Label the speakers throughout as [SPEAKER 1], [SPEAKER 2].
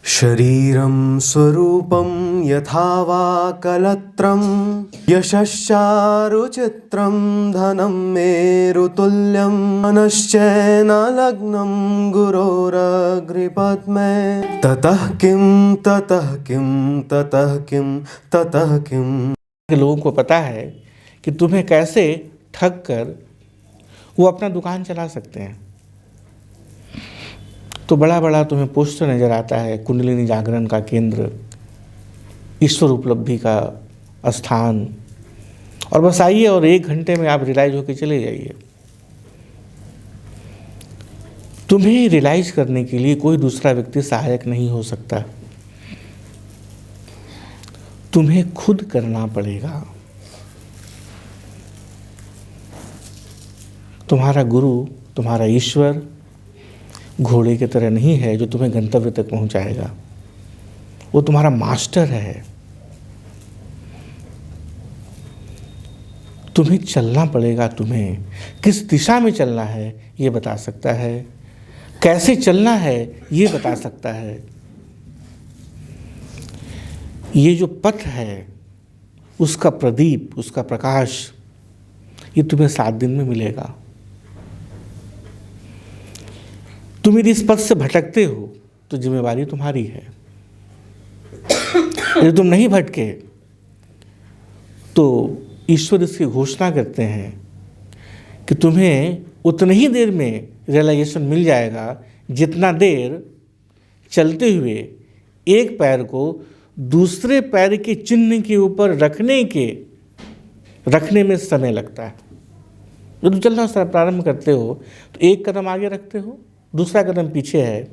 [SPEAKER 1] शरीरं स्वरूपं यथा वा कलत्रं यशश्चारुचित्रं धनं मेरुतुल्यं मनश्चैनलग्नं गुरोरग्रिपद्मे ततः किं ततः किं ततः किं ततः किं।
[SPEAKER 2] लोगों को पता है कि तुम्हें कैसे ठग कर वो अपना दुकान चला सकते हैं, तो बड़ा बड़ा तुम्हें पोस्टर नज़र आता है, कुंडलिनी जागरण का केंद्र, ईश्वर उपलब्धि का स्थान, और बस आइए और 1 घंटे में आप रियलाइज होकर चले जाइए। तुम्हें रियलाइज करने के लिए कोई दूसरा व्यक्ति सहायक नहीं हो सकता, तुम्हें खुद करना पड़ेगा। तुम्हारा गुरु, तुम्हारा ईश्वर घोड़े की तरह नहीं है जो तुम्हें गंतव्य तक पहुंचाएगा, वो तुम्हारा मास्टर है। तुम्हें चलना पड़ेगा, तुम्हें किस दिशा में चलना है ये बता सकता है, कैसे चलना है ये बता सकता है। ये जो पथ है उसका प्रदीप, उसका प्रकाश, ये तुम्हें 7 दिन में मिलेगा। तुम यदि इस पथ से भटकते हो तो जिम्मेवारी तुम्हारी है। यदि तुम नहीं भटके तो ईश्वर इसकी घोषणा करते हैं कि तुम्हें उतनी ही देर में रियलाइजेशन मिल जाएगा जितना देर चलते हुए एक पैर को दूसरे पैर के चिन्ह के ऊपर रखने में समय लगता है। जब तुम चलना प्रारंभ करते हो तो एक कदम आगे रखते हो, दूसरा कदम पीछे है,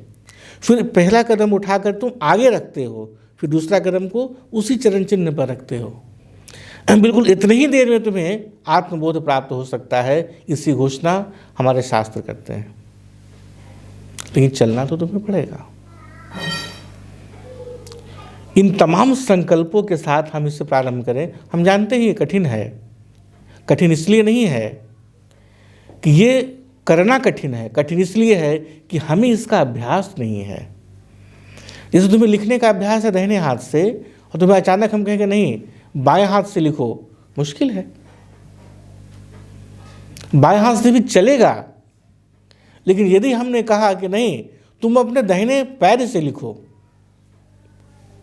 [SPEAKER 2] फिर पहला कदम उठाकर तुम आगे रखते हो, फिर दूसरा कदम को उसी चरण चिन्ह पर रखते हो। बिल्कुल इतनी ही देर में तुम्हें आत्मबोध प्राप्त हो सकता है, इसकी घोषणा हमारे शास्त्र करते हैं। लेकिन चलना तो तुम्हें पड़ेगा। इन तमाम संकल्पों के साथ हम इससे प्रारंभ करें। हम जानते हैं ये कठिन है। कठिन इसलिए नहीं है कि ये करना कठिन है, कठिन इसलिए है कि हमें इसका अभ्यास नहीं है। जैसे तुम्हें लिखने का अभ्यास है दाहिने हाथ से, और तुम्हें अचानक हम कहेंगे नहीं बाएं हाथ से लिखो, मुश्किल है। बाएं हाथ से भी चलेगा, लेकिन यदि हमने कहा कि नहीं तुम अपने दाहिने पैर से लिखो,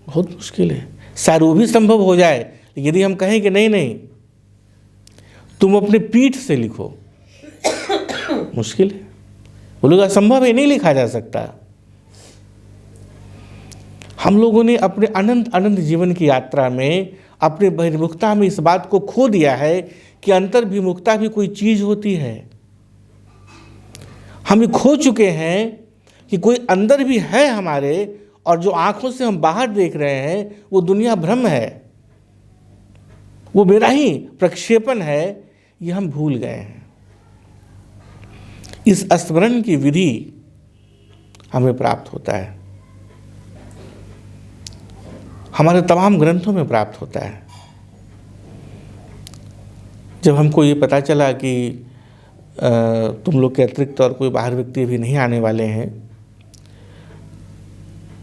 [SPEAKER 2] बहुत मुश्किल है। शायद वो भी संभव हो जाए, लेकिन यदि हम कहें कि नहीं तुम अपने पीठ से लिखो, मुश्किल है। बोलेगा संभव है, नहीं लिखा जा सकता। हम लोगों ने अपने अनंत जीवन की यात्रा में, अपने बहिर्मुखता में इस बात को खो दिया है कि अंतर्भिमुखता भी कोई चीज होती है। हम ये खो चुके हैं कि कोई अंदर भी है हमारे, और जो आंखों से हम बाहर देख रहे हैं वो दुनिया भ्रम है, वो मेरा ही प्रक्षेपण है, ये हम भूल गए हैं। इस स्मरण की विधि हमें प्राप्त होता है, हमारे तमाम ग्रंथों में प्राप्त होता है। जब हमको ये पता चला कि तुम लोग के अतिरिक्त और कोई बाहर व्यक्ति भी नहीं आने वाले हैं,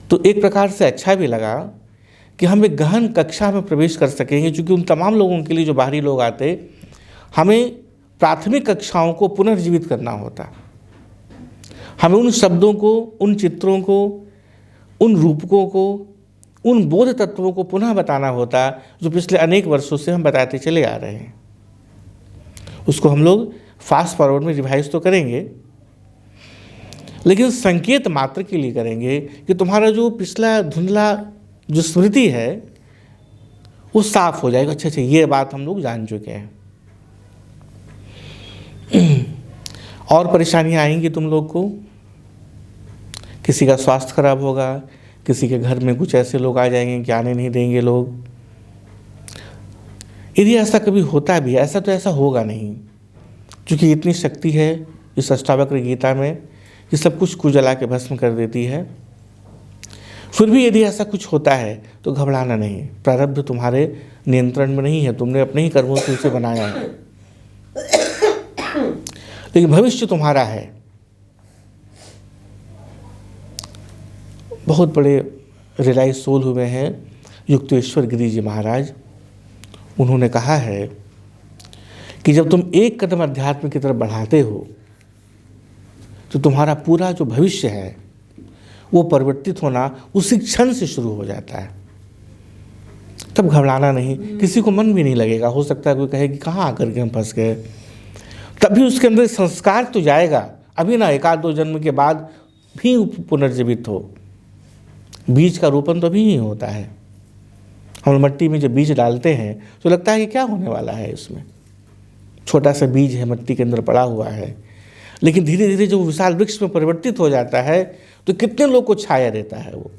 [SPEAKER 2] तो एक प्रकार से अच्छा भी लगा कि हम एक गहन कक्षा में प्रवेश कर सकेंगे, क्योंकि उन तमाम लोगों के लिए जो बाहरी लोग आते, हमें प्राथमिक कक्षाओं को पुनर्जीवित करना होता। हमें उन शब्दों को, उन चित्रों को, उन रूपकों को, उन बोध तत्वों को पुनः बताना होता जो पिछले अनेक वर्षों से हम बताते चले आ रहे हैं। उसको हम लोग फास्ट फॉरवर्ड में रिवाइज तो करेंगे, लेकिन संकेत मात्र के लिए करेंगे कि तुम्हारा जो पिछला धुंधला जो स्मृति है वो साफ हो जाएगा। अच्छा ये बात हम लोग जान चुके हैं। और परेशानियां आएंगी तुम लोग को, किसी का स्वास्थ्य खराब होगा, किसी के घर में कुछ ऐसे लोग आ जाएंगे कि आने नहीं देंगे लोग। यदि ऐसा कभी होता भी, ऐसा तो ऐसा होगा नहीं, क्योंकि इतनी शक्ति है इस अष्टावक्र गीता में कि सब कुछ को जला के भस्म कर देती है। फिर भी यदि ऐसा कुछ होता है तो घबराना नहीं। प्रारब्ध तुम्हारे नियंत्रण में नहीं है, तुमने अपने ही कर्मों से उसे बनाया है, लेकिन भविष्य तुम्हारा है। बहुत बड़े रियलाइज सोल हुए हैं युक्तेश्वर गिरी जी महाराज। उन्होंने कहा है कि जब तुम एक कदम अध्यात्म की तरफ बढ़ाते हो तो तुम्हारा पूरा जो भविष्य है वो परिवर्तित होना उसी क्षण से शुरू हो जाता है। तब घबराना नहीं, किसी को मन भी नहीं लगेगा। हो सकता है कोई कहे कि कहाँ आकर के हम फंस गए, तभी उसके अंदर संस्कार तो जाएगा। अभी ना, 1-2 जन्म के बाद भी पुनर्जीवित हो। बीज का रोपण तो अभी ही होता है। हम मिट्टी में जब बीज डालते हैं तो लगता है कि क्या होने वाला है, इसमें छोटा सा बीज है, मिट्टी के अंदर पड़ा हुआ है, लेकिन धीरे धीरे जो विशाल वृक्ष में परिवर्तित हो जाता है तो कितने लोग को छाया देता है वो।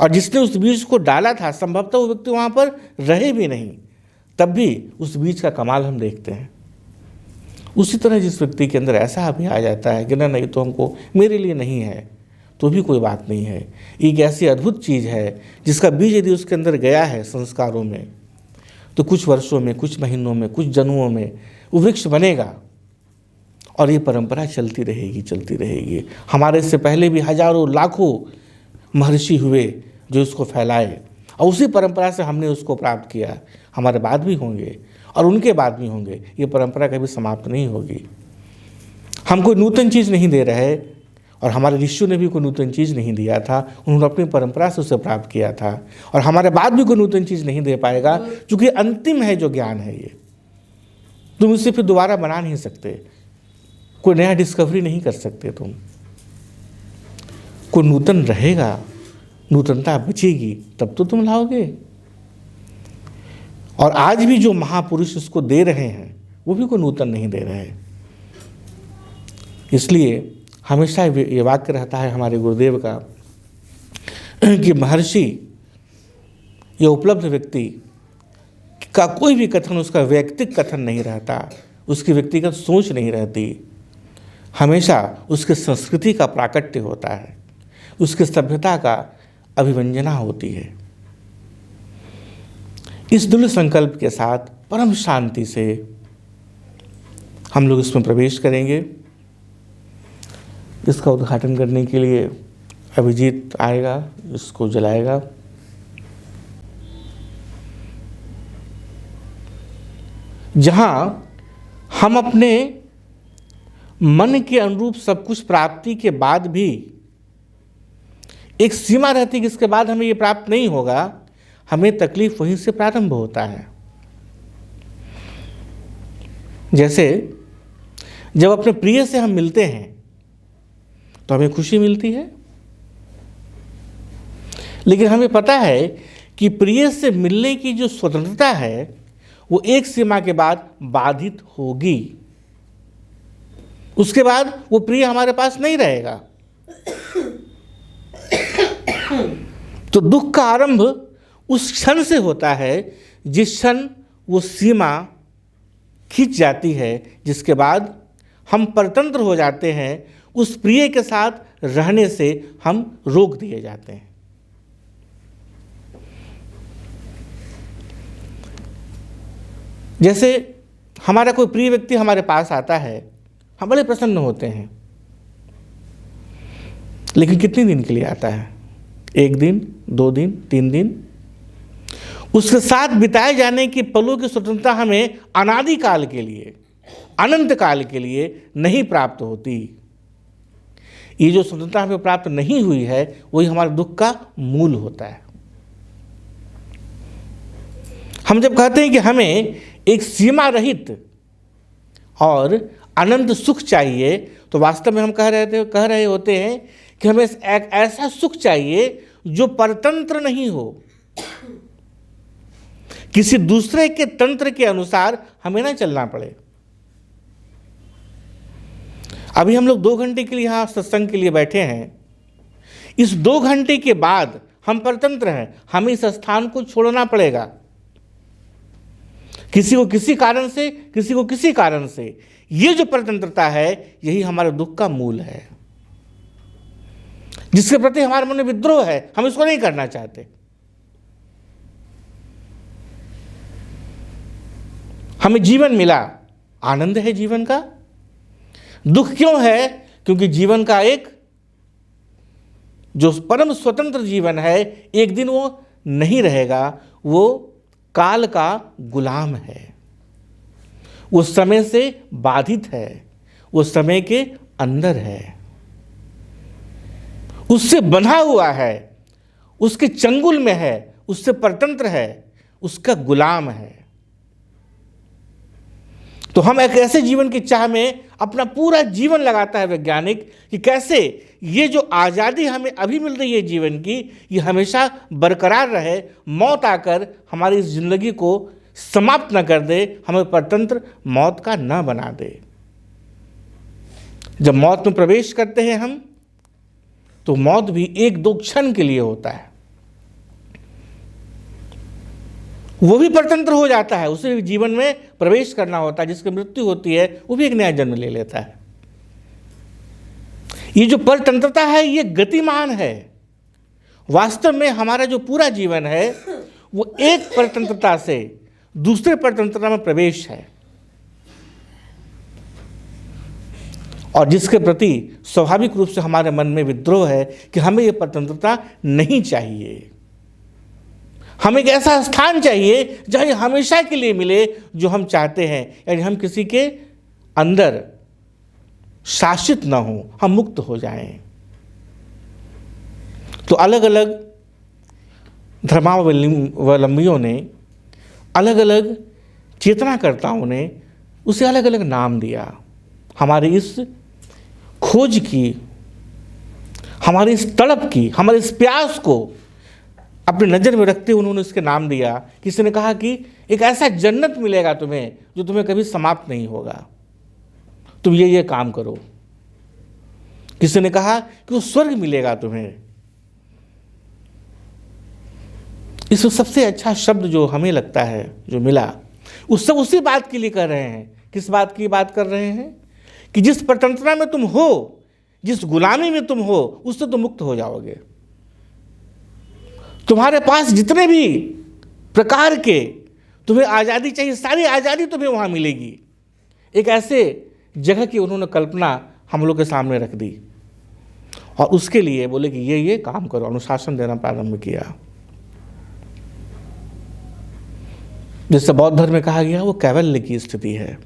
[SPEAKER 2] और जिसने उस बीज को डाला था संभवतः वो व्यक्ति वहाँ पर रहे भी नहीं, तब भी उस बीज का कमाल हम देखते हैं। उसी तरह जिस व्यक्ति के अंदर ऐसा भी आ जाता है कि नहीं तो हमको, मेरे लिए नहीं है, तो भी कोई बात नहीं है। एक ऐसी अद्भुत चीज़ है जिसका बीज यदि उसके अंदर गया है संस्कारों में, तो कुछ वर्षों में, कुछ महीनों में, कुछ जन्मों में वो वृक्ष बनेगा और ये परंपरा चलती रहेगी, चलती रहेगी। हमारे से पहले भी हजारों लाखों महर्षि हुए जो इसको फैलाए, और उसी परंपरा से हमने उसको प्राप्त किया। हमारे बाद भी होंगे और उनके बाद भी होंगे। ये परंपरा कभी समाप्त नहीं होगी। हम कोई नूतन चीज़ नहीं दे रहे, और हमारे ऋषियों ने भी कोई नूतन चीज़ नहीं दिया था। उन्होंने अपनी परंपरा से उसे प्राप्त किया था, और हमारे बाद भी कोई नूतन चीज़ नहीं दे पाएगा, क्योंकि अंतिम है जो ज्ञान है ये। तुम इसे फिर दोबारा बना नहीं सकते, कोई नया डिस्कवरी नहीं कर सकते तुम। कोई नूतन रहेगा, नूतनता बचेगी, तब तो तुम लाओगे। और आज भी जो महापुरुष इसको दे रहे हैं वो भी कोई नूतन नहीं दे रहे हैं। इसलिए हमेशा ये वाक्य रहता है हमारे गुरुदेव का कि महर्षि या उपलब्ध व्यक्ति का कोई भी कथन उसका वैयक्तिक कथन नहीं रहता, उसकी व्यक्तिगत सोच नहीं रहती। हमेशा उसके संस्कृति का प्राकट्य होता है, उसकी सभ्यता का अभिव्यंजना होती है। इस दृढ़ संकल्प के साथ परम शांति से हम लोग इसमें प्रवेश करेंगे। इसका उद्घाटन करने के लिए अभिजीत आएगा, इसको जलाएगा। जहां हम अपने मन के अनुरूप सब कुछ प्राप्ति के बाद भी एक सीमा रहती है कि इसके बाद हमें ये प्राप्त नहीं होगा, हमें तकलीफ वहीं से प्रारंभ होता है। जैसे जब अपने प्रिय से हम मिलते हैं तो हमें खुशी मिलती है, लेकिन हमें पता है कि प्रिय से मिलने की जो स्वतंत्रता है वो एक सीमा के बाद बाधित होगी। उसके बाद वो प्रिय हमारे पास नहीं रहेगा। तो दुख का आरंभ उस क्षण से होता है जिस क्षण वो सीमा खिंच जाती है, जिसके बाद हम परतंत्र हो जाते हैं। उस प्रिय के साथ रहने से हम रोक दिए जाते हैं। जैसे हमारा कोई प्रिय व्यक्ति हमारे पास आता है, हम बड़े प्रसन्न होते हैं, लेकिन कितने दिन के लिए आता है? 1 दिन, 2 दिन, 3 दिन। उसके साथ बिताए जाने की पलों की स्वतंत्रता हमें अनादि काल के लिए, अनंत काल के लिए नहीं प्राप्त होती। ये जो स्वतंत्रता हमें प्राप्त नहीं हुई है वही हमारे दुख का मूल होता है। हम जब कहते हैं कि हमें एक सीमा रहित और अनंत सुख चाहिए, तो वास्तव में हम कह रहे होते हैं कि हमें एक ऐसा सुख चाहिए जो परतंत्र नहीं हो, किसी दूसरे के तंत्र के अनुसार हमें ना चलना पड़े। अभी हम लोग 2 घंटे के लिए यहाँ सत्संग के लिए बैठे हैं। इस 2 घंटे के बाद हम परतंत्र हैं, हमें इस स्थान को छोड़ना पड़ेगा। किसी को किसी कारण से, किसी को किसी कारण से। ये जो परतंत्रता है यही हमारे दुख का मूल है, जिसके प्रति हमारे मन में विद्रोह है। हम इसको नहीं करना चाहते। हमें जीवन मिला, आनंद है जीवन का। दुख क्यों है? क्योंकि जीवन का एक जो परम स्वतंत्र जीवन है एक दिन वो नहीं रहेगा, वो काल का गुलाम है, वो समय से बाधित है, वो समय के अंदर है, उससे बंधा हुआ है, उसके चंगुल में है, उससे परतंत्र है, उसका गुलाम है। तो हम एक ऐसे जीवन की चाह में अपना पूरा जीवन लगाता है वैज्ञानिक कि कैसे ये जो आज़ादी हमें अभी मिल रही है जीवन की, ये हमेशा बरकरार रहे, मौत आकर हमारी इस जिंदगी को समाप्त न कर दे, हमें परतंत्र मौत का न बना दे। जब मौत में प्रवेश करते हैं हम, तो मौत भी एक दो क्षण के लिए होता है, वो भी परतंत्र हो जाता है, उसे भी जीवन में प्रवेश करना होता है। जिसकी मृत्यु होती है वो भी एक नया जन्म ले लेता है। ये जो परतंत्रता है ये गतिमान है। वास्तव में हमारा जो पूरा जीवन है वो एक परतंत्रता से दूसरे परतंत्रता में प्रवेश है, और जिसके प्रति स्वाभाविक रूप से हमारे मन में विद्रोह है कि हमें ये परतंत्रता नहीं चाहिए। हमें एक ऐसा स्थान चाहिए जहाँ हमेशा के लिए मिले जो हम चाहते हैं, यानी हम किसी के अंदर शासित ना हो, हम मुक्त हो जाएं। तो अलग अलग धर्मावलंबियों ने, अलग अलग चेतनाकर्ताओं ने उसे अलग अलग नाम दिया। हमारी इस खोज की, हमारी इस तड़प की, हमारे इस प्यास को अपनी नज़र में रखते हुए उन्होंने इसके नाम दिया। किसी ने कहा कि एक ऐसा जन्नत मिलेगा तुम्हें जो तुम्हें कभी समाप्त नहीं होगा, तुम ये काम करो। किसी ने कहा कि वो स्वर्ग मिलेगा तुम्हें। इस सबसे अच्छा शब्द जो हमें लगता है जो मिला, उस सब उसी बात के लिए कर रहे हैं। किस बात की बात कर रहे हैं? कि जिस परतंत्रता में तुम हो, जिस गुलामी में तुम हो, उससे तुम मुक्त हो जाओगे। तुम्हारे पास जितने भी प्रकार के तुम्हें आज़ादी चाहिए, सारी आज़ादी तुम्हें वहाँ मिलेगी। एक ऐसे जगह की उन्होंने कल्पना हम लोग के सामने रख दी, और उसके लिए बोले कि ये काम करो, अनुशासन देना प्रारंभ किया। जिससे बौद्ध धर्म में कहा गया वो कैवल्य की स्थिति है।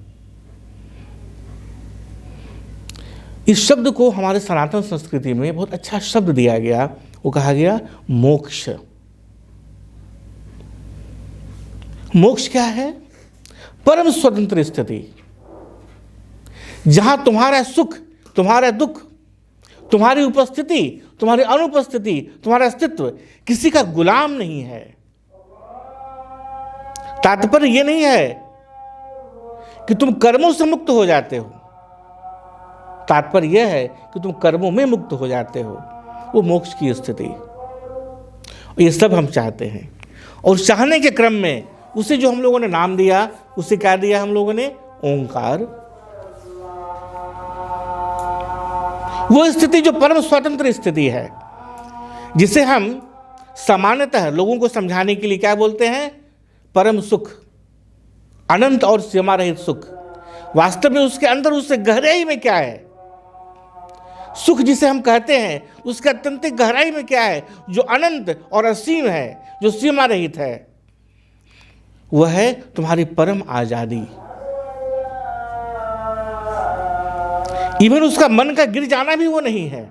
[SPEAKER 2] इस शब्द को हमारे सनातन संस्कृति में बहुत अच्छा शब्द दिया गया, वो कहा गया मोक्ष। मोक्ष क्या है? परम स्वतंत्र स्थिति, जहां तुम्हारा सुख, तुम्हारा दुख, तुम्हारी उपस्थिति, तुम्हारी अनुपस्थिति, तुम्हारा अस्तित्व किसी का गुलाम नहीं है। तात्पर्य यह नहीं है कि तुम कर्मों से मुक्त हो जाते हो, तात्पर्य यह है कि तुम कर्मों में मुक्त हो जाते हो। वो मोक्ष की स्थिति, ये सब हम चाहते हैं। और चाहने के क्रम में उसे जो हम लोगों ने नाम दिया, उसे क्या दिया हम लोगों ने? ओंकार। वो स्थिति जो परम स्वतंत्र स्थिति है, जिसे हम सामान्यतः लोगों को समझाने के लिए क्या बोलते हैं? परम सुख, अनंत और सीमा रहित सुख। वास्तव में उसके अंदर, उससे गहराई में क्या है? सुख जिसे हम कहते हैं, उसके अत्यंत गहराई में क्या है? जो अनंत और असीम है, जो सीमा रहित है, वह है तुम्हारी परम आजादी। इवन उसका मन का गिर जाना भी वो नहीं है,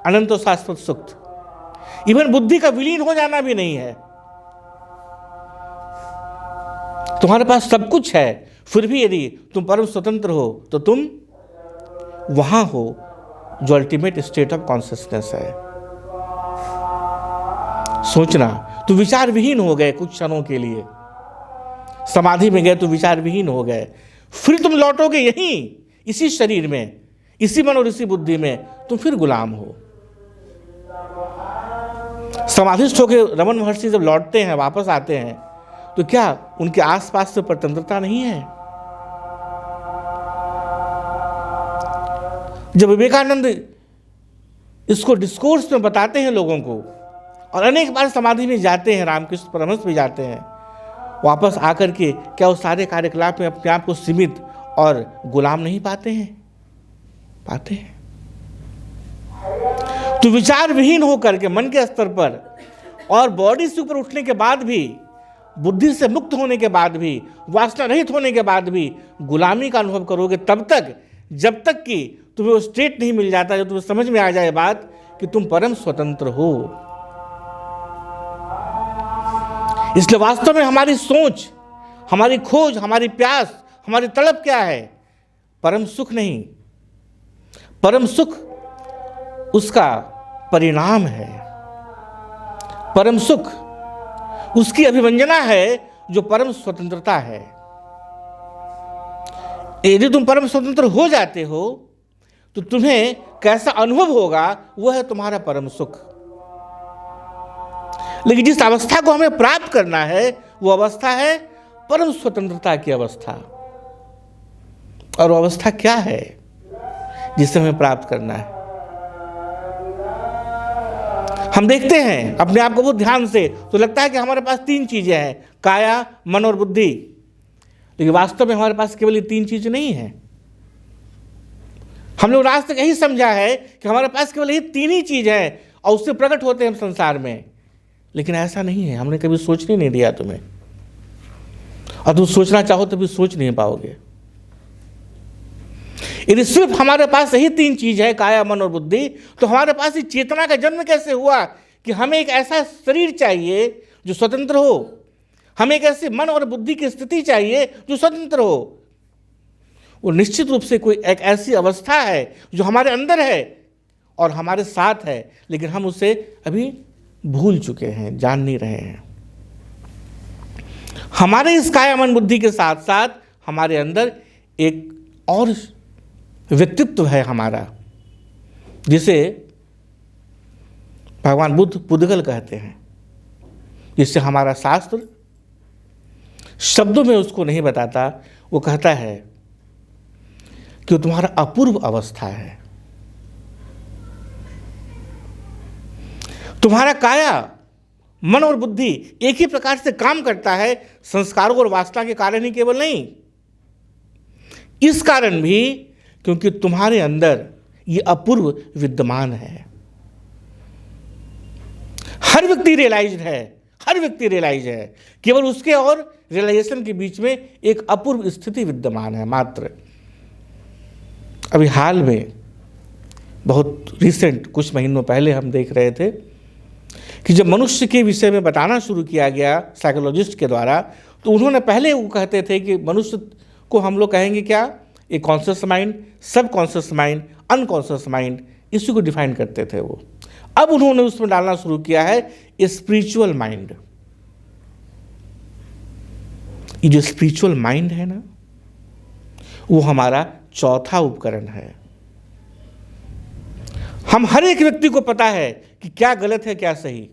[SPEAKER 2] अनंत और शाश्वत सुख। इवन बुद्धि का विलीन हो जाना भी नहीं है। तुम्हारे पास सब कुछ है, फिर भी यदि तुम परम स्वतंत्र हो तो तुम वहां हो जो अल्टीमेट स्टेट ऑफ कॉन्शियसनेस है। सोचना, तुम विचार विहीन हो गए कुछ क्षणों के लिए, समाधि में गए तो विचार विहीन हो गए, फिर तुम लौटोगे यहीं इसी शरीर में, इसी मन और इसी बुद्धि में, तुम फिर गुलाम हो। समाधिस्थ होकर रमन महर्षि जब लौटते हैं, वापस आते हैं, तो क्या उनके आसपास से परतंत्रता नहीं है? जब विवेकानंद इसको डिस्कोर्स में बताते हैं लोगों को, और अनेक बार समाधि में जाते हैं, रामकृष्ण परमहंस भी जाते हैं, वापस आकर के क्या वो सारे कार्यकलाप में अपने आप को सीमित और गुलाम नहीं पाते हैं? पाते हैं। तो विचार विहीन होकर के मन के स्तर पर और बॉडी से ऊपर उठने के बाद भी, बुद्धि से मुक्त होने के बाद भी, वासना रहित होने के बाद भी गुलामी का अनुभव करोगे तब तक, जब तक कि तुम्हें वो स्टेट नहीं मिल जाता जो तुम्हें समझ में आ जाए बात कि तुम परम स्वतंत्र हो। इसलिए वास्तव में हमारी सोच, हमारी खोज, हमारी प्यास, हमारी तड़प क्या है? परम सुख नहीं, परम सुख उसका परिणाम है। परम सुख उसकी अभिव्यंजना है जो परम स्वतंत्रता है। यदि तुम परम स्वतंत्र हो जाते हो तो तुम्हें कैसा अनुभव होगा, वो है तुम्हारा परम सुख। लेकिन जिस अवस्था को हमें प्राप्त करना है वो अवस्था है परम स्वतंत्रता की अवस्था। और वो अवस्था क्या है जिसे हमें प्राप्त करना है? हम देखते हैं अपने आप को बहुत ध्यान से तो लगता है कि हमारे पास 3 चीजें हैं, काया, मन और बुद्धि। लेकिन वास्तव में हमारे पास केवल ये 3 चीजें नहीं है। हम लोग आज तक यही समझा है कि हमारे पास केवल ये 3 ही चीज है और उससे प्रकट होते हैं हम संसार में। लेकिन ऐसा नहीं है। हमने कभी सोचने नहीं दिया तुम्हें, और तुम सोचना चाहो तो भी सोच नहीं पाओगे। यदि सिर्फ हमारे पास यही 3 चीज है, काया, मन और बुद्धि, तो हमारे पास इस चेतना का जन्म कैसे हुआ कि हमें एक ऐसा शरीर चाहिए जो स्वतंत्र हो, हमें एक ऐसे मन और बुद्धि की स्थिति चाहिए जो स्वतंत्र हो। वो निश्चित रूप से कोई एक ऐसी अवस्था है जो हमारे अंदर है और हमारे साथ है, लेकिन हम उसे अभी भूल चुके हैं, जान नहीं रहे हैं। हमारे इस काया, मन, बुद्धि के साथ साथ हमारे अंदर एक और व्यक्तित्व है हमारा, जिसे भगवान बुद्ध पुद्गल कहते हैं, जिससे हमारा शास्त्र शब्दों में उसको नहीं बताता। वो कहता है कि वो तुम्हारा अपूर्व अवस्था है। तुम्हारा काया, मन और बुद्धि एक ही प्रकार से काम करता है, संस्कारों और वासना के कारण ही केवल नहीं, इस कारण भी क्योंकि तुम्हारे अंदर ये अपूर्व विद्यमान है। हर व्यक्ति रियलाइज्ड है, हर व्यक्ति रियलाइज है, केवल उसके और रियलाइजेशन के बीच में एक अपूर्व स्थिति विद्यमान है मात्र। अभी हाल में, बहुत रिसेंट, कुछ महीनों पहले हम देख रहे थे कि जब मनुष्य के विषय में बताना शुरू किया गया साइकोलॉजिस्ट के द्वारा, तो उन्होंने पहले वो कहते थे कि मनुष्य को हम लोग कहेंगे क्या, एक कॉन्शियस माइंड, सब कॉन्शियस माइंड, अनकॉन्शियस माइंड, इसी को डिफाइन करते थे वो। अब उन्होंने उसमें डालना शुरू किया है स्पिरिचुअल माइंड। ये जो स्पिरिचुअल माइंड है ना, वो हमारा चौथा उपकरण है। हम हर एक व्यक्ति को पता है कि क्या गलत है, क्या सही।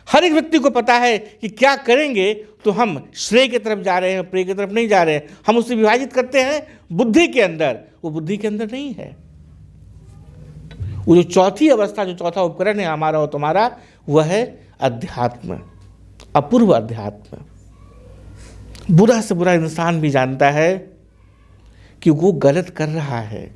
[SPEAKER 2] हर एक व्यक्ति को पता है कि क्या करेंगे तो हम श्रेय की तरफ जा रहे हैं, प्रेय की तरफ नहीं जा रहे हैं। हम उसे विभाजित करते हैं बुद्धि के अंदर, वो बुद्धि के अंदर नहीं है। वो जो चौथी अवस्था, जो चौथा उपकरण है हमारा और तुम्हारा, वह है अध्यात्म, अपूर्व अध्यात्म। बुरा से बुरा इंसान भी जानता है कि वो गलत कर रहा है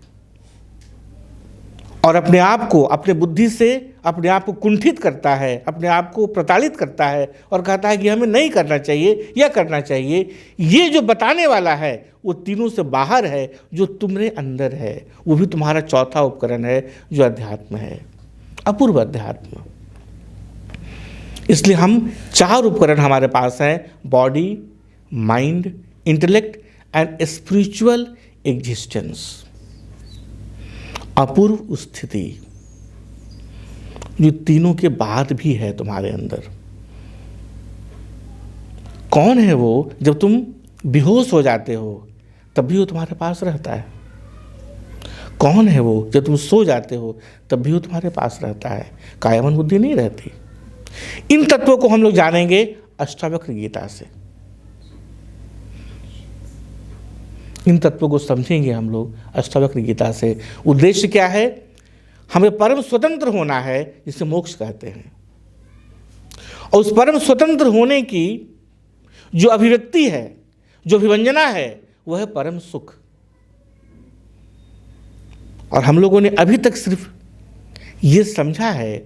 [SPEAKER 2] और अपने आप को, अपने बुद्धि से अपने आप को कुंठित करता है, अपने आप को प्रताड़ित करता है और कहता है कि हमें नहीं करना चाहिए या करना चाहिए। ये जो बताने वाला है वो तीनों से बाहर है, जो तुम्हारे अंदर है। वो भी तुम्हारा चौथा उपकरण है जो अध्यात्म है, अपूर्व अध्यात्म। इसलिए हम 4 उपकरण हमारे पास हैं, body, mind, intellect and spiritual existence, अपूर्व स्थिति, जो तीनों के बाद भी है तुम्हारे अंदर। कौन है वो? जब तुम बेहोश हो जाते हो तब भी वो तुम्हारे पास रहता है। कौन है वो? जब तुम सो जाते हो तब भी वो तुम्हारे पास रहता है। काया, मन, बुद्धि नहीं रहती। इन तत्वों को हम लोग जानेंगे अष्टावक्र गीता से। इन तत्वों को समझेंगे हम लोग अष्टावक्र गीता से। उद्देश्य क्या है? हमें परम स्वतंत्र होना है, जिसे मोक्ष कहते हैं। और उस परम स्वतंत्र होने की जो अभिव्यक्ति है, जो अभिव्यंजना है, वह है परम सुख। और हम लोगों ने अभी तक सिर्फ ये समझा है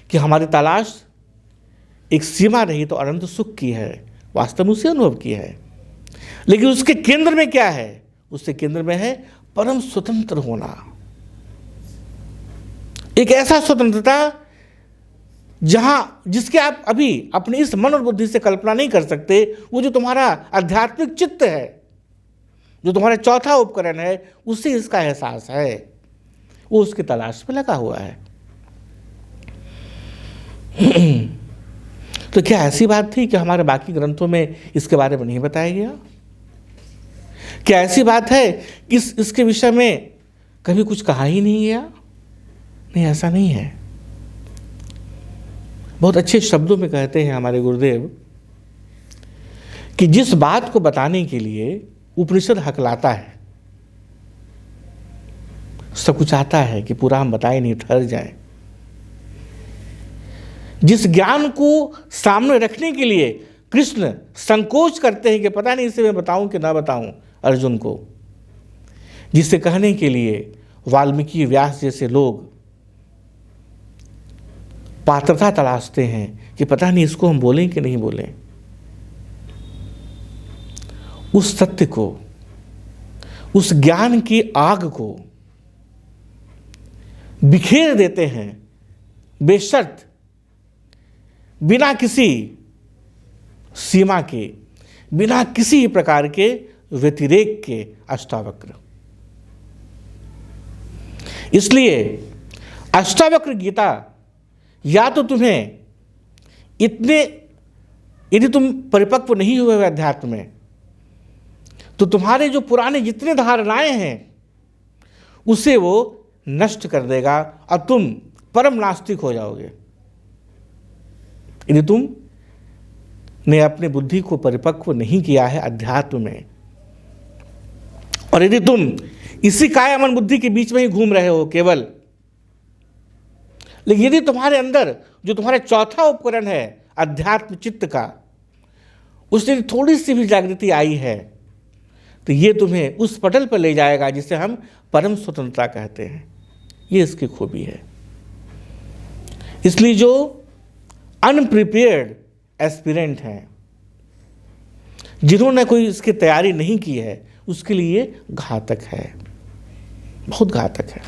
[SPEAKER 2] कि हमारी तलाश एक सीमा रही तो अनंत सुख की है, वास्तव में उसे अनुभव की है, लेकिन उसके केंद्र में क्या है? उसके केंद्र में है परम स्वतंत्र होना, एक ऐसा स्वतंत्रता जिसके आप अभी अपने इस मन और बुद्धि से कल्पना नहीं कर सकते। वो जो तुम्हारा आध्यात्मिक चित्त है, जो तुम्हारा चौथा उपकरण है, उससे इसका एहसास है, वो उसकी तलाश में लगा हुआ है। तो क्या ऐसी बात थी कि हमारे बाकी ग्रंथों में इसके बारे में नहीं बताया गया? क्या ऐसी बात है कि इसके विषय में कभी कुछ कहा ही नहीं गया? नहीं, ऐसा नहीं है। बहुत अच्छे शब्दों में कहते हैं हमारे गुरुदेव कि जिस बात को बताने के लिए उपनिषद हकलाता है, सब कुछ आता है कि पूरा हम बताए नहीं, ठहर जाए, जिस ज्ञान को सामने रखने के लिए कृष्ण संकोच करते हैं कि पता नहीं इसे मैं बताऊं कि ना बताऊं अर्जुन को, जिसे कहने के लिए वाल्मीकि व्यास जैसे लोग पात्रता तलाशते हैं कि पता नहीं इसको हम बोलें कि नहीं बोलें, उस सत्य को, उस ज्ञान की आग को बिखेर देते हैं बेशर्त, बिना किसी सीमा के, बिना किसी प्रकार के व्यतिरेक के अष्टावक्र। इसलिए अष्टावक्र गीता या तो तुम्हें इतने, यदि तुम परिपक्व नहीं हुए अध्यात्म में, तो तुम्हारे जो पुराने जितने धारणाएं हैं उसे वो नष्ट कर देगा और तुम परम नास्तिक हो जाओगे। यदि तुम ने अपने बुद्धि को परिपक्व नहीं किया है अध्यात्म में, और यदि तुम इसी काया मन बुद्धि के बीच में ही घूम रहे हो केवल, लेकिन यदि तुम्हारे अंदर जो तुम्हारा चौथा उपकरण है अध्यात्म चित्त का, उससे थोड़ी सी भी जागृति आई है, तो ये तुम्हें उस पटल पर ले जाएगा जिसे हम परम स्वतंत्रता कहते हैं। ये इसकी खूबी है। इसलिए जो अनप्रिपेयर्ड एस्पिरेंट हैं, जिन्होंने कोई इसकी तैयारी नहीं की है, उसके लिए घातक है, बहुत घातक है।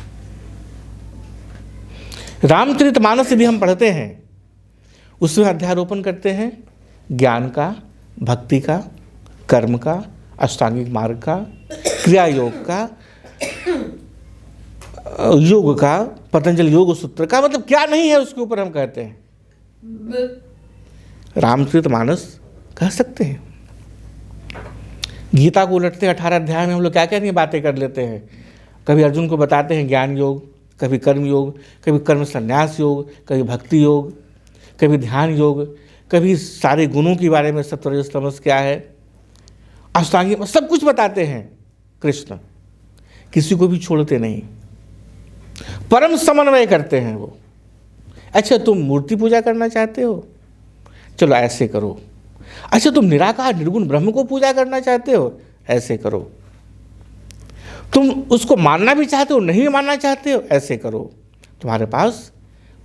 [SPEAKER 2] रामचरितमानस यदि हम पढ़ते हैं, उसमें अध्यारोपण करते हैं ज्ञान का, भक्ति का, कर्म का, अष्टांगिक मार्ग का, क्रिया योग का, योग का, पतंजलि योग सूत्र का, मतलब क्या नहीं है उसके ऊपर हम कहते हैं। रामचरितमानस कह सकते हैं। गीता को उलटते 18 अध्याय में हम लोग क्या क्या नहीं बातें कर लेते हैं। कभी अर्जुन को बताते हैं ज्ञान योग, कभी कर्म योग, कभी कर्म संन्यास योग, कभी भक्ति योग, कभी ध्यान योग, कभी सारे गुणों के बारे में, सत्व रजस तमस क्या है, अष्टांगिक, सब कुछ बताते हैं कृष्ण, किसी को भी छोड़ते नहीं, परम समन्वय करते हैं वो। अच्छा, तुम मूर्ति पूजा करना चाहते हो, चलो ऐसे करो। अच्छा, तुम निराकार निर्गुण ब्रह्म को पूजा करना चाहते हो, ऐसे करो। तुम उसको मानना भी चाहते हो, नहीं मानना चाहते हो, ऐसे करो। तुम्हारे पास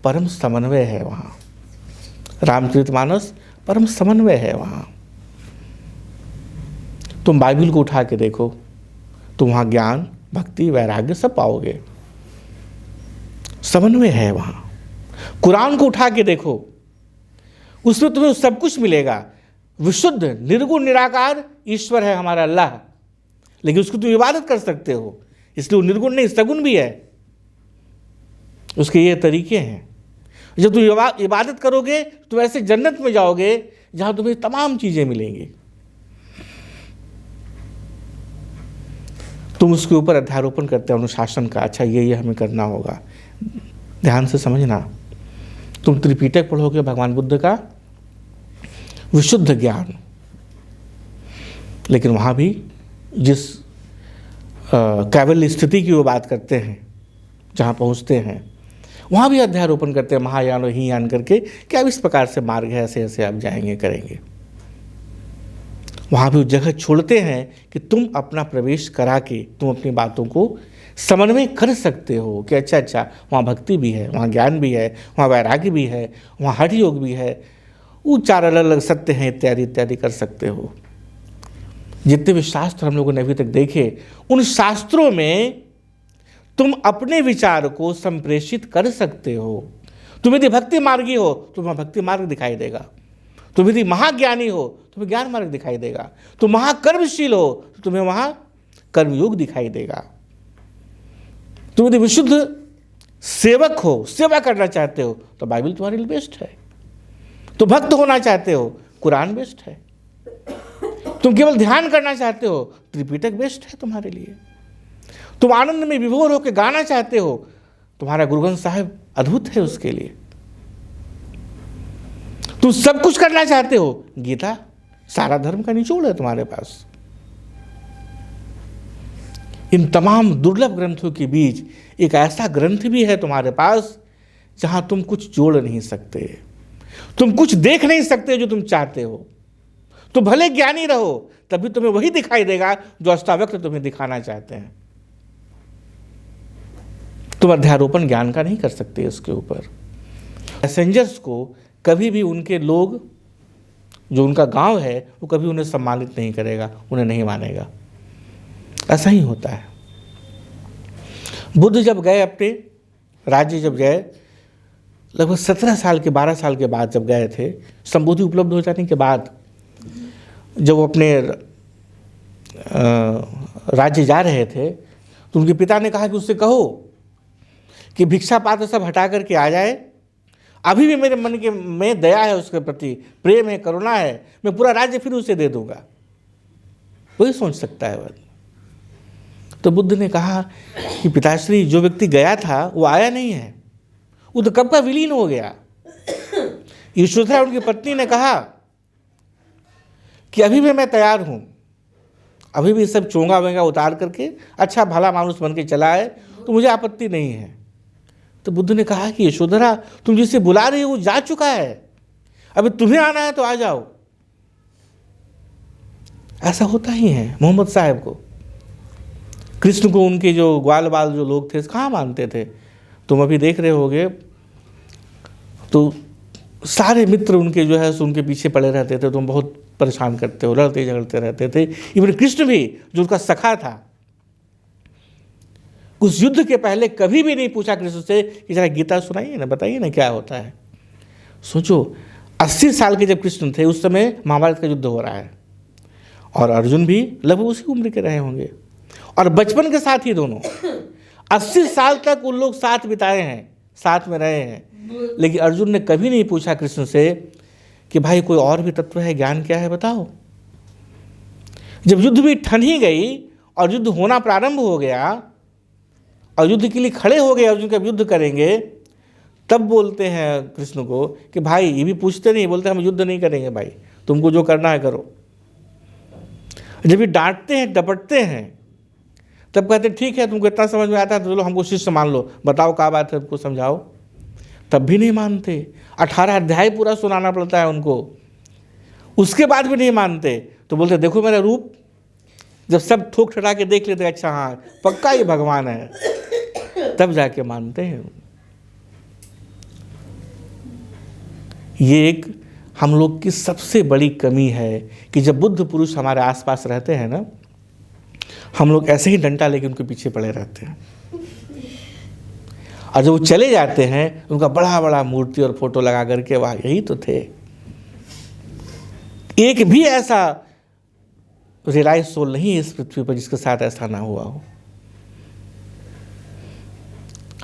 [SPEAKER 2] परम समन्वय है वहाँ। रामचरितमानस परम समन्वय है वहाँ। तुम बाइबल को उठा के देखो, तुम वहाँ ज्ञान, भक्ति, वैराग्य सब पाओगे, समन्वय है वहाँ। कुरान को उठा के देखो, उसमें तुम्हें सब कुछ मिलेगा। विशुद्ध निर्गुण निराकार ईश्वर है हमारा अल्लाह, लेकिन उसको तुम इबादत कर सकते हो, इसलिए वो निर्गुण नहीं सगुण भी है। उसके ये तरीके हैं। जब तुम इबादत करोगे तो ऐसे जन्नत में जाओगे जहां तुम्हें तमाम चीजें मिलेंगी। तुम उसके ऊपर अध्यारोपण करते हो अनुशासन का, अच्छा ये हमें करना होगा। ध्यान से समझना, तुम त्रिपिटक पढ़ोगे भगवान बुद्ध का विशुद्ध ज्ञान, लेकिन वहाँ भी जिस कैवल्य स्थिति की वो बात करते हैं, जहाँ पहुँचते हैं, वहाँ भी अध्यारोपण करते हैं महायान और हीयान करके कि अब इस प्रकार से मार्ग है, ऐसे ऐसे आप जाएंगे करेंगे। वहाँ भी उस जगह छोड़ते हैं कि तुम अपना प्रवेश करा के तुम अपनी बातों को समन्वय कर सकते हो कि अच्छा वहाँ भक्ति भी है, वहाँ ज्ञान भी है, वहाँ वैराग्य भी है, वहाँ हठ योग भी है, वो 4 अलग अलग सत्य हैं इत्यादि इत्यादि कर सकते हो। जितने भी शास्त्र हम लोगों ने अभी तक देखे, उन शास्त्रों में तुम अपने विचार को संप्रेषित कर सकते हो। तुम यदि भक्ति मार्गी हो तो तुम्हें भक्ति मार्ग दिखाई देगा, तुम यदि महाज्ञानी हो तुम्हें ज्ञान मार्ग दिखाई देगा, तुम महाकर्मशील हो तो तुम्हें वहाँ कर्मयोग दिखाई देगा, तुम यदि विशुद्ध सेवक हो, सेवा करना चाहते हो तो बाइबल तुम्हारे लिए बेस्ट है, तुम भक्त होना चाहते हो कुरान बेस्ट है, तुम केवल ध्यान करना चाहते हो त्रिपिटक बेस्ट है तुम्हारे लिए, तुम आनंद में विभोर होकर गाना चाहते हो तुम्हारा गुरु ग्रंथ साहिब अद्भुत है उसके लिए, तुम सब कुछ करना चाहते हो गीता सारा धर्म का निचोड़ है तुम्हारे पास। इन तमाम दुर्लभ ग्रंथों के बीच एक ऐसा ग्रंथ भी है तुम्हारे पास जहां तुम कुछ जोड़ नहीं सकते, तुम कुछ देख नहीं सकते जो तुम चाहते हो। तुम भले ज्ञानी रहो तभी तुम्हें वही दिखाई देगा जो अष्टावक्र तुम्हें दिखाना चाहते हैं। तुम अध्यारोपण ज्ञान का नहीं कर सकते इसके ऊपर। पैसेंजर्स को कभी भी उनके लोग जो उनका गांव है वो कभी उन्हें सम्मानित नहीं करेगा, उन्हें नहीं मानेगा। ऐसा ही होता है। बुद्ध जब गए अपने राज्य, जब गए लगभग 17 साल के 12 साल के बाद जब गए थे, संबोधि उपलब्ध हो जाने के बाद जब वो अपने राज्य जा रहे थे तो उनके पिता ने कहा कि उससे कहो कि भिक्षा पात्र सब हटा करके आ जाए, अभी भी मेरे मन के में दया है उसके प्रति, प्रेम है, करुणा है, मैं पूरा राज्य फिर उसे दे दूंगा। वही सोच सकता है वह। तो बुद्ध ने कहा कि पिताश्री जो व्यक्ति गया था वो आया नहीं है, वो तो कब का विलीन हो गया। यशोधरा उनकी पत्नी ने कहा कि अभी भी मैं तैयार हूं, अभी भी सब चोंगा वेंगा उतार करके अच्छा भला मानुष बन के चला है तो मुझे आपत्ति नहीं है। तो बुद्ध ने कहा कि यशोधरा तुम जिसे बुला रही हो वो जा चुका है, अभी तुम्हें आना है तो आ जाओ। ऐसा होता ही है। मोहम्मद साहब को, कृष्ण को उनके जो ग्वाल बाल जो लोग थे कहाँ मानते थे। तुम अभी देख रहे होगे तो सारे मित्र उनके जो है उनके पीछे पड़े रहते थे, तुम बहुत परेशान करते हो, लड़ते झगड़ते रहते थे। इवन कृष्ण भी जो उसका सखा था, उस युद्ध के पहले कभी भी नहीं पूछा कृष्ण से कि जरा गीता सुनाइए ना, बताइए ना क्या होता है। सोचो 80 साल के जब कृष्ण थे उस समय महाभारत का युद्ध हो रहा है और अर्जुन भी लगभग उसी उम्र के रहे होंगे और बचपन के साथ ही दोनों 80 साल तक उन लोग साथ बिताए हैं, साथ में रहे हैं। लेकिन अर्जुन ने कभी नहीं पूछा कृष्ण से कि भाई कोई और भी तत्व है, ज्ञान क्या है बताओ। जब युद्ध भी ठन ही गई और युद्ध होना प्रारंभ हो गया और युद्ध के लिए खड़े हो गए, अर्जुन का युद्ध करेंगे, तब बोलते हैं कृष्ण को कि भाई, ये भी पूछते नहीं, बोलते हम युद्ध नहीं करेंगे भाई, तुमको जो करना है करो। जब ये डांटते हैं डपटते हैं तब कहते ठीक है तुमको इतना समझ में आता है तो चलो हमको शिष्य मान लो, बताओ क्या बात है, हमको समझाओ। तब भी नहीं मानते। 18 अध्याय पूरा सुनाना पड़ता है उनको, उसके बाद भी नहीं मानते। तो बोलते देखो मेरा रूप। जब सब ठोक ठटा के देख लेते अच्छा हाँ पक्का ये भगवान है, तब जाके मानते हैं। ये एक हम लोग की सबसे बड़ी कमी है कि जब बुद्ध पुरुष हमारे आसपास रहते हैं ना, हम लोग ऐसे ही डंडा लेके उनके पीछे पड़े रहते हैं और जब वो चले जाते हैं उनका बड़ा बड़ा मूर्ति और फोटो लगा करके वाह यही तो थे। एक भी ऐसा रियलाइज सोल नहीं है इस पृथ्वी पर जिसके साथ ऐसा ना हुआ हो।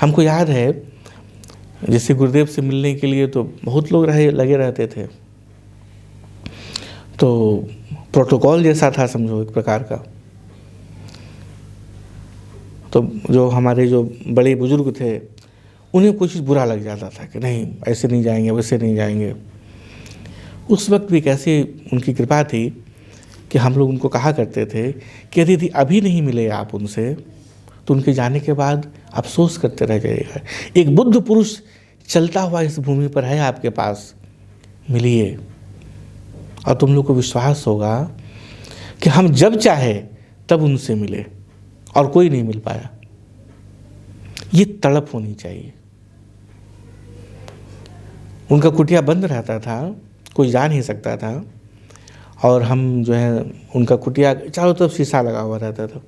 [SPEAKER 2] हमको याद है जैसे गुरुदेव से मिलने के लिए तो बहुत लोग लगे रहते थे, तो प्रोटोकॉल जैसा था समझो एक प्रकार का। तो जो हमारे जो बड़े बुजुर्ग थे उन्हें कुछ बुरा लग जाता था कि नहीं ऐसे नहीं जाएंगे, वैसे नहीं जाएंगे। उस वक्त भी कैसे उनकी कृपा थी कि हम लोग उनको कहा करते थे कि यदि अभी नहीं मिले आप उनसे तो उनके जाने के बाद अफसोस करते रह जाइएगा। एक बुद्ध पुरुष चलता हुआ इस भूमि पर है आपके पास, मिलिए और तुम लोग को विश्वास होगा कि हम जब चाहे तब उनसे मिले और कोई नहीं मिल पाया। ये तड़प होनी चाहिए। उनका कुटिया बंद रहता था, कोई जा नहीं सकता था, और हम जो है उनका कुटिया चारों तरफ शीशा लगा हुआ रहता था।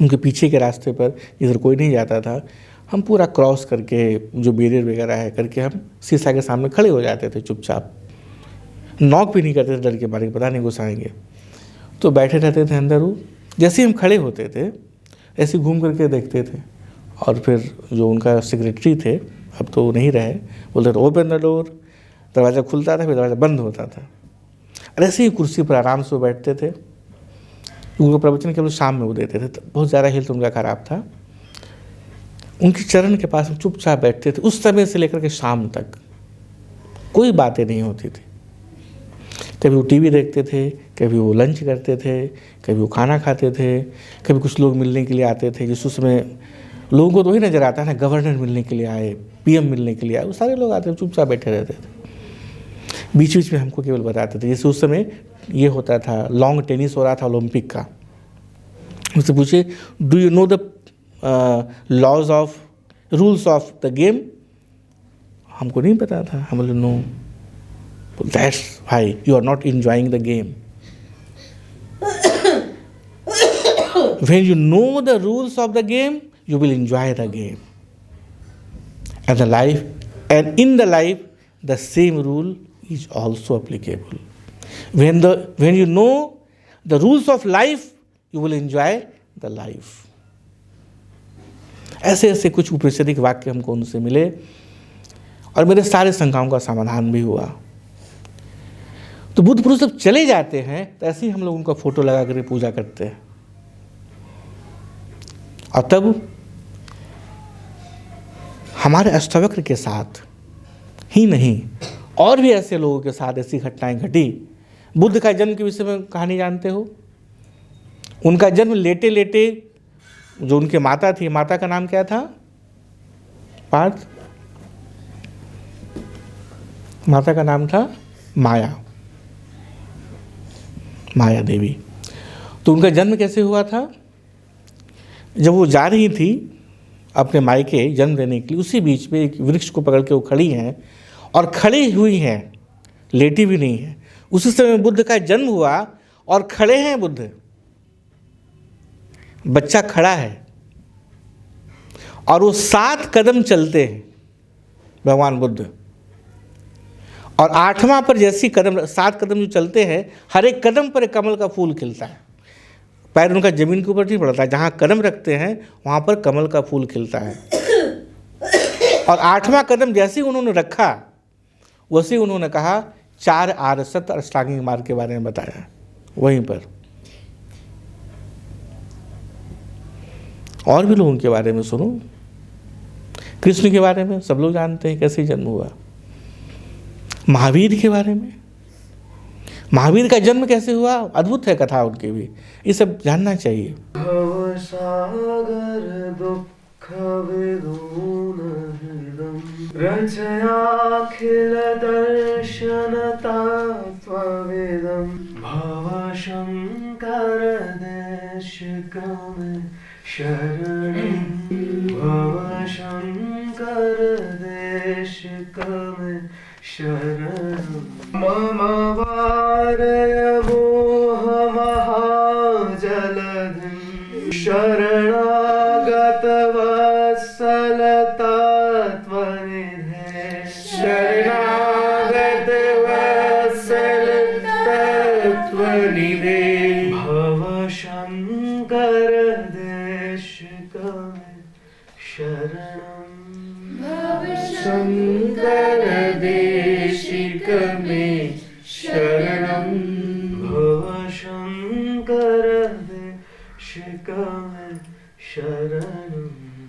[SPEAKER 2] उनके पीछे के रास्ते पर इधर कोई नहीं जाता था, हम पूरा क्रॉस करके जो बैरियर वगैरह है करके हम शीशा के सामने खड़े हो जाते थे चुपचाप, नॉक भी नहीं करते थे डर के मारे, पता नहीं घुसाएंगे। तो बैठे रहते थे अंदर। वो जैसे ही हम खड़े होते थे ऐसे घूम करके देखते थे, और फिर जो उनका सेक्रेटरी थे, अब तो नहीं रहे, बोलते थे ओपन द डोर, दरवाज़ा खुलता था फिर दरवाज़ा बंद होता था। और ऐसे ही कुर्सी पर आराम से बैठते थे। उनको प्रवचन केवल शाम में वो देते थे, बहुत ज़्यादा हेल्थ उनका ख़राब था। उनके चरण के पास हम चुपचाप बैठते थे, उस समय से लेकर के शाम तक कोई बातें नहीं होती थी। कभी वो टीवी देखते थे, कभी वो लंच करते थे, कभी वो खाना खाते थे, कभी कुछ लोग मिलने के लिए आते थे। जिस उसमें लोगों को तो वही नज़र आता है ना, गवर्नर मिलने के लिए आए, पीएम मिलने के लिए आए, वो सारे लोग आते थे, चुपचाप बैठे रहते थे। बीच बीच में हमको केवल बताते थे, जैसे उस समय ये होता था, लॉन्ग टेनिस हो रहा था ओलंपिक का। मुझसे पूछे do you know the laws of rules of the game. हमको नहीं पता था, हम बोले no. That's why you are not enjoying the game. When you know the rules of the game you will enjoy the game. And the life, and in the life, the same rule is also applicable. When you know the rules of life, you will enjoy the life. ऐसे ऐसे कुछ उपनिषदिक वाक्य हमको उनसे मिले, और मेरे सारे शंकाओं का समाधान भी हुआ। तो बुद्ध पुरुष जब चले जाते हैं तो ऐसे ही हम लोग उनका फोटो लगा कर पूजा करते हैं। और तब हमारे अष्टावक्र के साथ ही नहीं, और भी ऐसे लोगों के साथ ऐसी घटनाएं घटी। बुद्ध का जन्म के विषय में कहानी जानते हो? उनका जन्म लेटे लेटे, जो उनके माता थी, माता का नाम क्या था? पार्थ। माता का नाम था माया, माया देवी। तो उनका जन्म कैसे हुआ था? जब वो जा रही थी अपने मायके जन्म देने के लिए, उसी बीच में एक वृक्ष को पकड़ के वो खड़ी हैं, और खड़ी हुई हैं, लेटी भी नहीं है। उसी समय बुद्ध का जन्म हुआ और खड़े हैं बुद्ध, बच्चा खड़ा है, और वो 7 कदम चलते हैं भगवान बुद्ध। और 8वां पर जैसी कदम, 7 कदम जो चलते हैं, हर एक कदम पर एक कमल का फूल खिलता है। पैर उनका जमीन के ऊपर नहीं पड़ता, जहाँ कदम रखते हैं वहाँ पर कमल का फूल खिलता है। और 8वां कदम जैसे ही उन्होंने रखा, वैसे ही उन्होंने कहा 4 आर्यसत्य अष्टांगिक मार्ग के बारे में बताया वहीं पर। और भी लोगों के बारे में सुनो। कृष्ण के बारे में सब लोग जानते हैं कैसे जन्म हुआ। महावीर के बारे में, महावीर का जन्म कैसे हुआ, अद्भुत है कथा उनकी भी, ये सब जानना चाहिए।
[SPEAKER 1] भवसागर दुःख विदून हृदं रचयाखिल दर्शन तत्त्वविदं भवशंकर देशिकं शरणं भवशंकर देशिकं शरणं मम वारय मोहमहाजलधिं शरणागतवत्सल तत्त्वनिधे शरणागतवत्सल तत्त्वनिधे भवशंकर देशिकं शरणं शंकर देशिकमे शरणं भवशंकर देशिकमे शरणं।